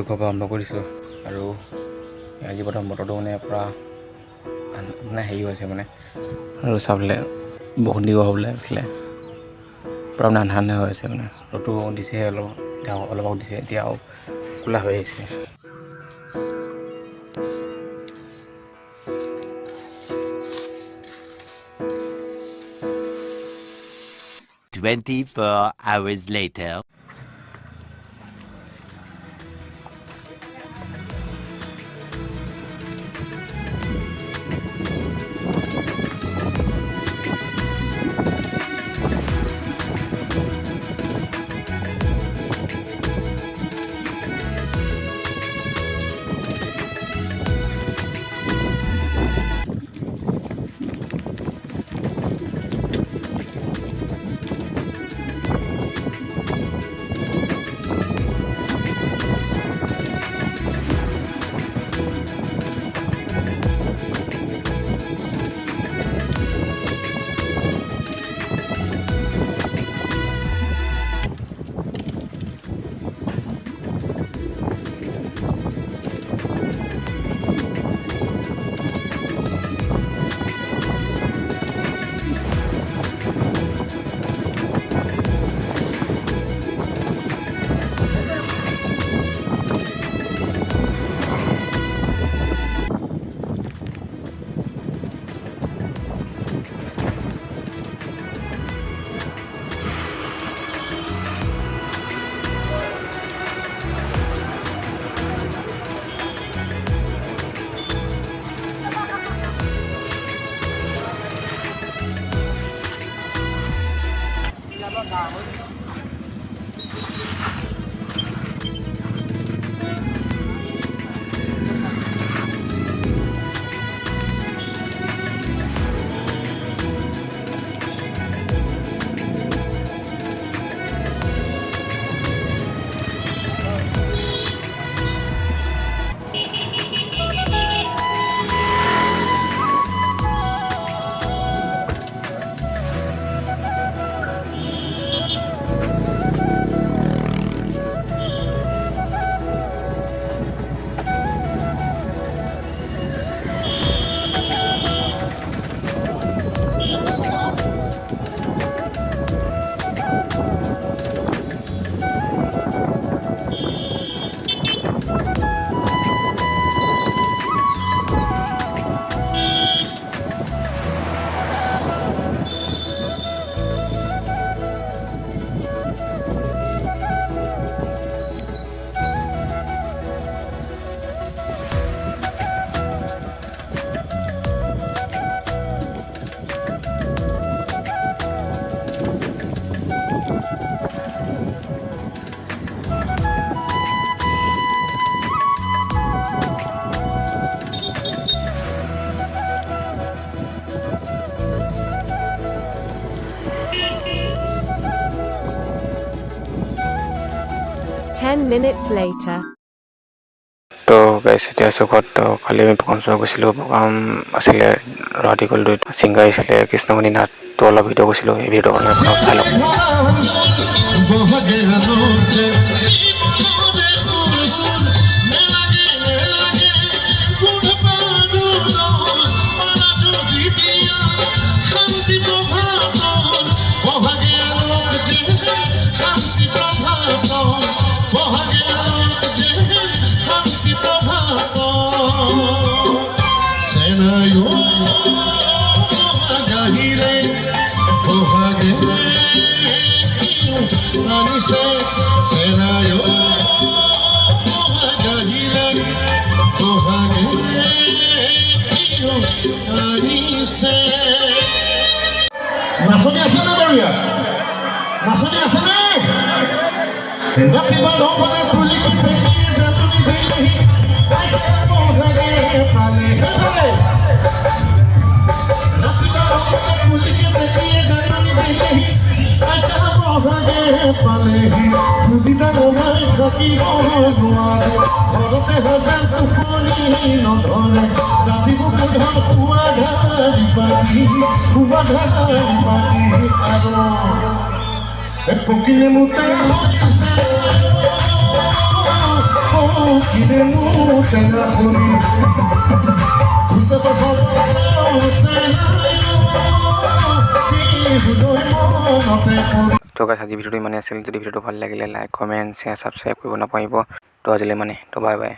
ঘৰ আৰম্ভ কৰিছোঁ আৰু আজি প্ৰথম বতৰটো মানে পূৰা মানে হেৰি হৈছে মানে আৰু চাবলৈ বৰষুণ দিব হ'বলৈ এইফালে পূৰা মানে আন্ধাৰ হৈ আছে মানে ৰ'দটো দিছে অলপ দিছে এতিয়া আৰু ক'লা হৈ আহিছে। Hours later. 10 minutes later. তো গাইছ এতিয়া চুকত তো কালি আমি প্ৰগ্ৰাম চোৱা গৈছিলোঁ। প্ৰগ্ৰাম আছিলে ৰাতি কলদৈত ছিংগাৰ আহিছিলে কৃষ্ণমণি নাথ। তো অলপ ভিডিঅ' গৈছিলোঁ, এই ভিডিঅ'টো কাৰণে আপোনাক চাই লওক। নাচনি আছে নে বাৰু ইয়াত? নাচনি আছে নে? ৰাতিপুৱা 9 বজাৰ তুলি জাননী দিলেহি ৰাতিপুৱা 9 বজাৰ তুলি জাননী দিলেহি পালেহি দুদিটা নমাই থাকিব নোৱাৰে ঘৰতে হাজাৰ টোপনি নধৰে ৰাতিপুৱা ধৰ পুৱা ঢাৰি পাতি আৰু পকিলে মোতে তো গাইছ আজি ভিডিঅ'টো ইমানেই আছিল। যদি ভিডিঅ'টো ভাল লাগিলে লাইক কমেণ্ট শ্বেয়াৰ ছাবস্ক্ৰাইব কৰিব নাপাহৰিব। তো আজিলৈ মানে তো বাই বাই।